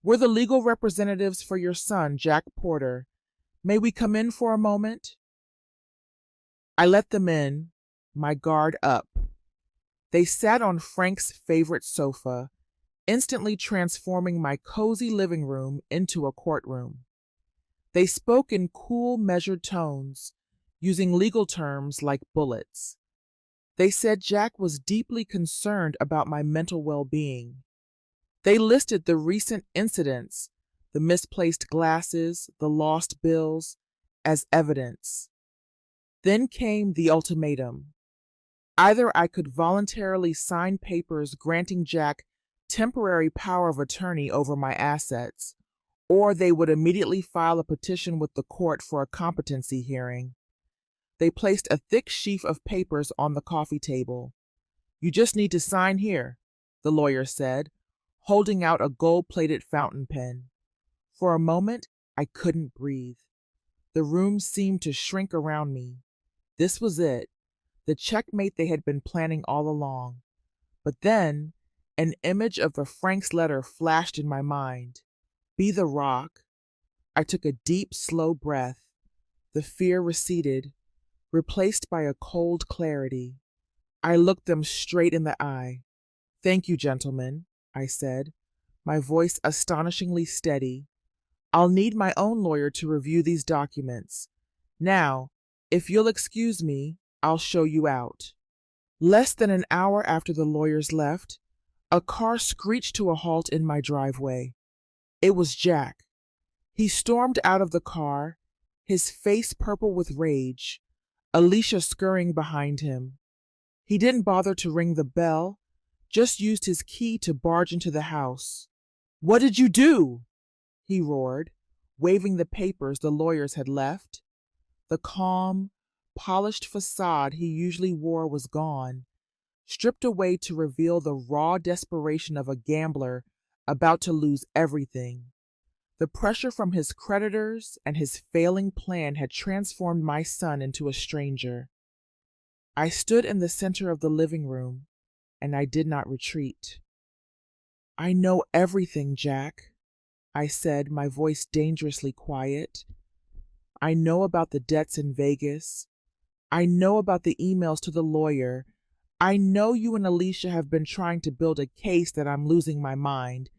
"We're the legal representatives for your son, Jack Porter. May we come in for a moment?" I let them in, my guard up. They sat on Frank's favorite sofa, instantly transforming my cozy living room into a courtroom. They spoke in cool, measured tones, using legal terms like bullets. They said Jack was deeply concerned about my mental well-being. They listed the recent incidents, the misplaced glasses, the lost bills, as evidence. Then came the ultimatum. Either I could voluntarily sign papers granting Jack temporary power of attorney over my assets, or they would immediately file a petition with the court for a competency hearing. They placed a thick sheaf of papers on the coffee table. "You just need to sign here," the lawyer said, holding out a gold-plated fountain pen. For a moment, I couldn't breathe. The room seemed to shrink around me. This was it, the checkmate they had been planning all along. But then, an image of the Frank's letter flashed in my mind. Be the rock. I took a deep, slow breath. The fear receded, replaced by a cold clarity. I looked them straight in the eye. "Thank you, gentlemen," I said, my voice astonishingly steady. "I'll need my own lawyer to review these documents. Now, if you'll excuse me, I'll show you out." Less than an hour after the lawyers left, a car screeched to a halt in my driveway. It was Jack. He stormed out of the car, his face purple with rage, Alicia scurrying behind him. He didn't bother to ring the bell, just used his key to barge into the house. "What did you do?" he roared, waving the papers the lawyers had left. The calm, polished facade he usually wore was gone, stripped away to reveal the raw desperation of a gambler about to lose everything. The pressure from his creditors and his failing plan had transformed my son into a stranger. I stood in the center of the living room, and I did not retreat. "I know everything, Jack," I said, my voice dangerously quiet. "I know about the debts in Vegas. I know about the emails to the lawyer. I know you and Alicia have been trying to build a case that I'm losing my mind."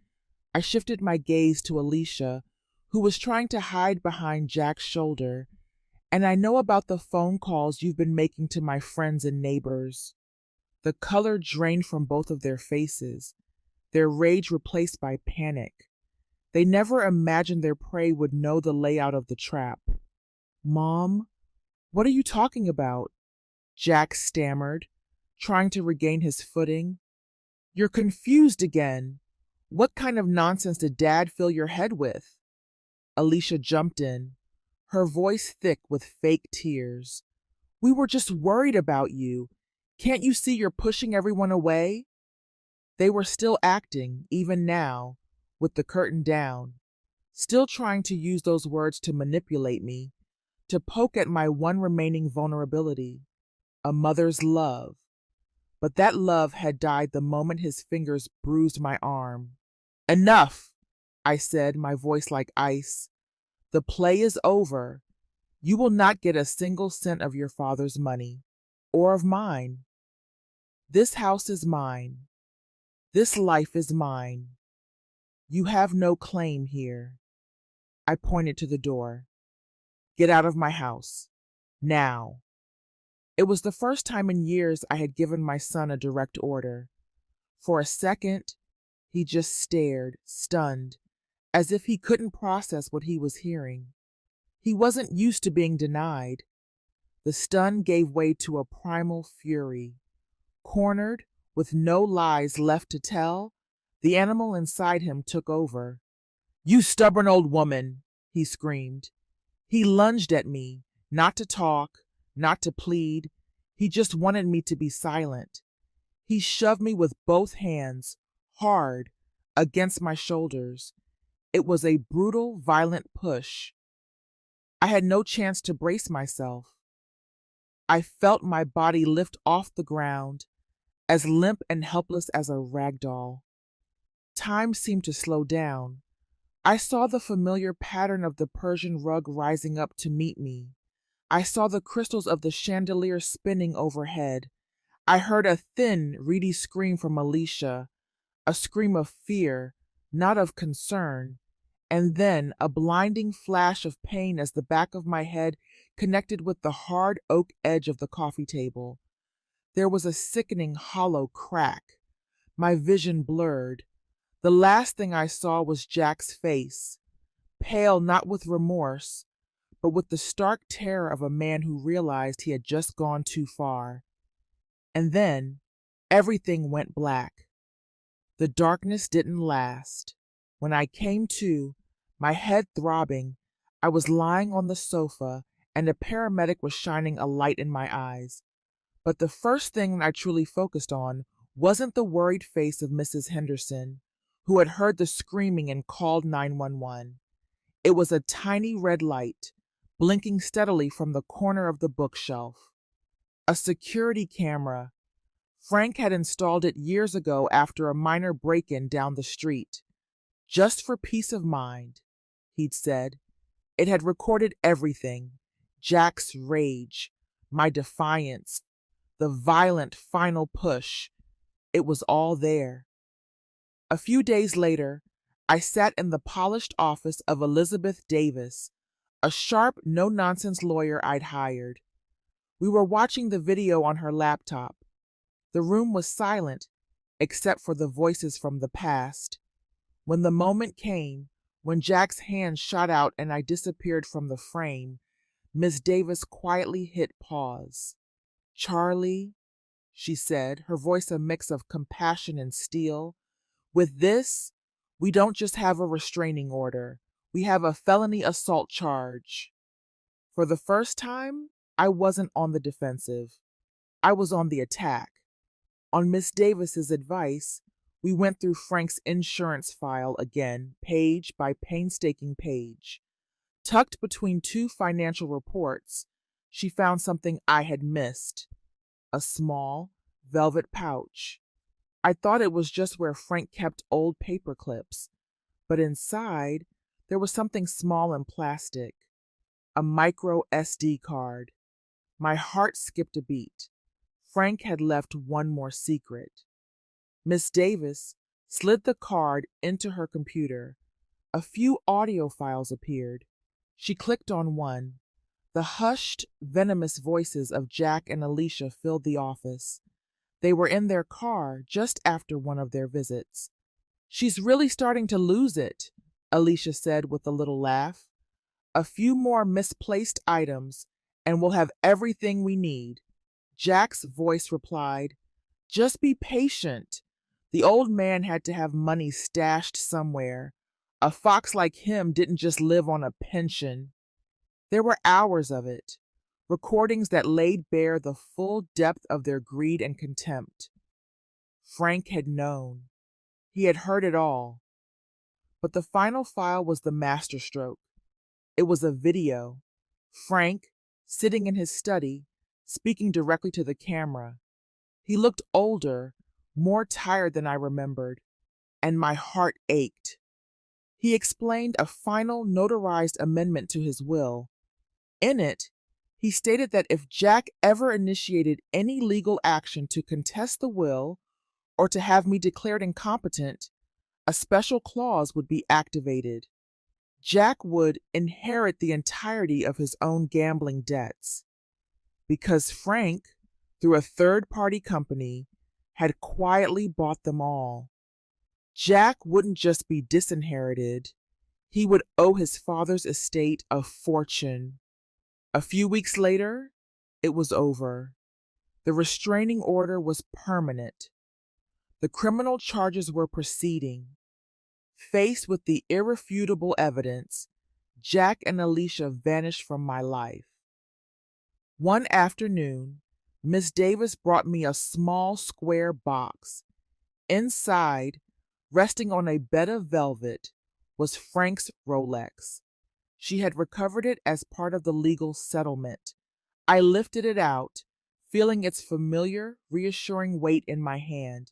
I shifted my gaze to Alicia, who was trying to hide behind Jack's shoulder. "And I know about the phone calls you've been making to my friends and neighbors." The color drained from both of their faces, their rage replaced by panic. They never imagined their prey would know the layout of the trap. "Mom, what are you talking about?" Jack stammered, trying to regain his footing. You're confused again. What kind of nonsense did Dad fill your head with? Alicia jumped in, her voice thick with fake tears. We were just worried about you. Can't you see you're pushing everyone away? They were still acting, even now, with the curtain down, still trying to use those words to manipulate me, to poke at my one remaining vulnerability, a mother's love. But that love had died the moment his fingers bruised my arm. Enough, I said, my voice like ice. The play is over. You will not get a single cent of your father's money, or of mine. This house is mine. This life is mine. You have no claim here. I pointed to the door. Get out of my house. Now. It was the first time in years I had given my son a direct order. For a second, he just stared, stunned, as if he couldn't process what he was hearing. He wasn't used to being denied. The stun gave way to a primal fury. Cornered, with no lies left to tell, the animal inside him took over. You stubborn old woman, he screamed. He lunged at me, not to talk, not to plead. He just wanted me to be silent. He shoved me with both hands, hard, against my shoulders. It was a brutal, violent push. I had no chance to brace myself. I felt my body lift off the ground, as limp and helpless as a rag doll. Time seemed to slow down. I saw the familiar pattern of the Persian rug rising up to meet me. I saw the crystals of the chandelier spinning overhead. I heard a thin, reedy scream from Alicia, a scream of fear, not of concern, and then a blinding flash of pain as the back of my head connected with the hard oak edge of the coffee table. There was a sickening hollow crack. My vision blurred. The last thing I saw was Jack's face, pale not with remorse, but with the stark terror of a man who realized he had just gone too far. And then everything went black. The darkness didn't last. When I came to, my head throbbing, I was lying on the sofa and a paramedic was shining a light in my eyes. But the first thing I truly focused on wasn't the worried face of Mrs. Henderson, who had heard the screaming and called 911. It was a tiny red light, blinking steadily from the corner of the bookshelf. A security camera. Frank had installed it years ago after a minor break-in down the street. Just for peace of mind, he'd said. It had recorded everything. Jack's rage, my defiance, the violent final push. It was all there. A few days later, I sat in the polished office of Elizabeth Davis, a sharp, no-nonsense lawyer I'd hired. We were watching the video on her laptop. The room was silent, except for the voices from the past. When the moment came, when Jack's hand shot out and I disappeared from the frame, Miss Davis quietly hit pause. Charlie, she said, her voice a mix of compassion and steel, with this, we don't just have a restraining order. We have a felony assault charge. For the first time, I wasn't on the defensive. I was on the attack. On Miss Davis's advice, we went through Frank's insurance file again, page by painstaking page. Tucked between two financial reports, she found something I had missed. A small, velvet pouch. I thought it was just where Frank kept old paper clips, but inside, there was something small and plastic. A micro SD card. My heart skipped a beat. Frank had left one more secret. Miss Davis slid the card into her computer. A few audio files appeared. She clicked on one. The hushed, venomous voices of Jack and Alicia filled the office. They were in their car just after one of their visits. She's really starting to lose it, Alicia said with a little laugh. A few more misplaced items, and we'll have everything we need. Jack's voice replied, Just be patient. The old man had to have money stashed somewhere. A fox like him didn't just live on a pension. There were hours of it, recordings that laid bare the full depth of their greed and contempt. Frank had known. He had heard it all. But the final file was the masterstroke. It was a video. Frank, sitting in his study, speaking directly to the camera. He looked older, more tired than I remembered, and my heart ached. He explained a final notarized amendment to his will. In it, he stated that if Jack ever initiated any legal action to contest the will or to have me declared incompetent, a special clause would be activated. Jack would inherit the entirety of his own gambling debts. Because Frank, through a third-party company, had quietly bought them all. Jack wouldn't just be disinherited, he would owe his father's estate a fortune. A few weeks later, it was over. The restraining order was permanent. The criminal charges were proceeding. Faced with the irrefutable evidence, Jack and Alicia vanished from my life. One afternoon, Miss Davis brought me a small square box. Inside, resting on a bed of velvet, was Frank's Rolex. She had recovered it as part of the legal settlement. I lifted it out, feeling its familiar, reassuring weight in my hand.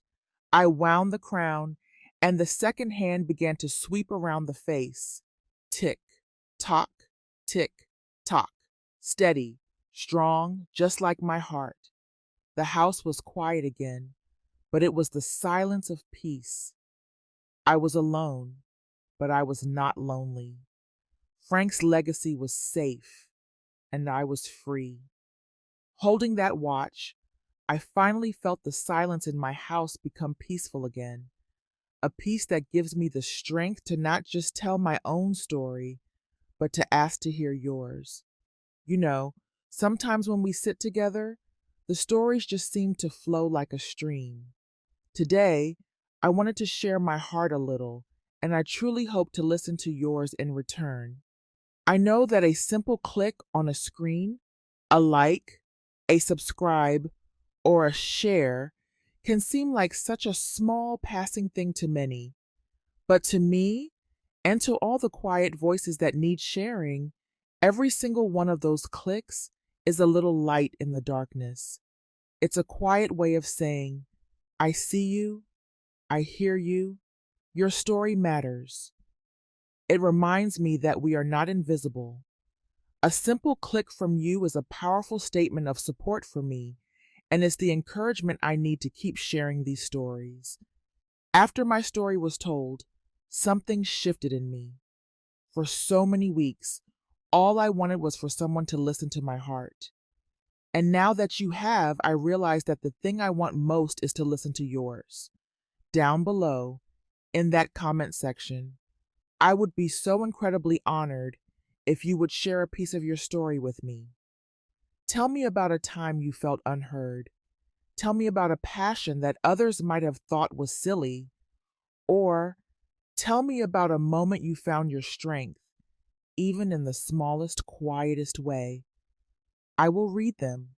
I wound the crown, and the second hand began to sweep around the face. Tick, tock, tick, tock. Steady, strong, just like my heart. The house was quiet again, but it was the silence of peace. I was alone, but I was not lonely. Frank's legacy was safe, and I was free. Holding that watch, I finally felt the silence in my house become peaceful again, a peace that gives me the strength to not just tell my own story, but to ask to hear yours. You know, sometimes when we sit together, the stories just seem to flow like a stream. Today, I wanted to share my heart a little, and I truly hope to listen to yours in return. I know that a simple click on a screen, a like, a subscribe, or a share can seem like such a small passing thing to many. But to me, and to all the quiet voices that need sharing, every single one of those clicks is a little light in the darkness. It's a quiet way of saying, I see you, I hear you, your story matters. It reminds me that we are not invisible. A simple click from you is a powerful statement of support for me, and it's the encouragement I need to keep sharing these stories. After my story was told, something shifted in me. For so many weeks, all I wanted was for someone to listen to my heart. And now that you have, I realize that the thing I want most is to listen to yours. Down below, in that comment section, I would be so incredibly honored if you would share a piece of your story with me. Tell me about a time you felt unheard. Tell me about a passion that others might have thought was silly. Or tell me about a moment you found your strength, even in the smallest, quietest way. I will read them.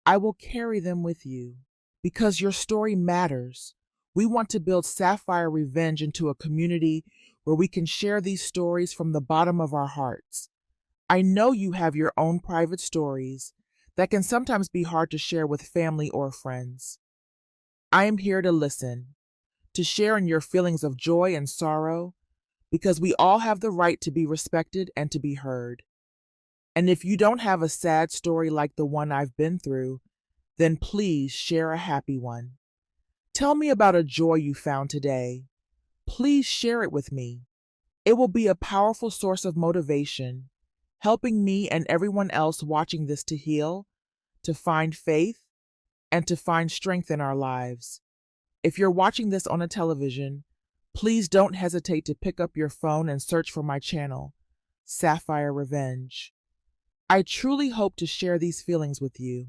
I will carry them with you. Because your story matters. We want to build Sapphire Revenge into a community where we can share these stories from the bottom of our hearts. I know you have your own private stories that can sometimes be hard to share with family or friends. I am here to listen, to share in your feelings of joy and sorrow, because we all have the right to be respected and to be heard. And if you don't have a sad story like the one I've been through, then please share a happy one. Tell me about a joy you found today. Please share it with me. It will be a powerful source of motivation, helping me and everyone else watching this to heal, to find faith, and to find strength in our lives. If you're watching this on a television, please don't hesitate to pick up your phone and search for my channel, Sapphire Revenge. I truly hope to share these feelings with you.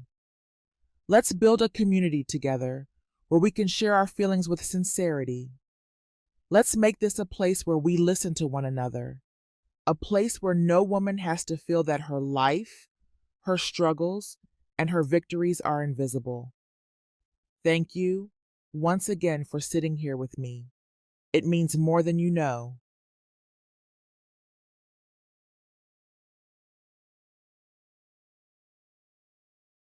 Let's build a community together where we can share our feelings with sincerity. Let's make this a place where we listen to one another, a place where no woman has to feel that her life, her struggles, and her victories are invisible. Thank you once again for sitting here with me. It means more than you know.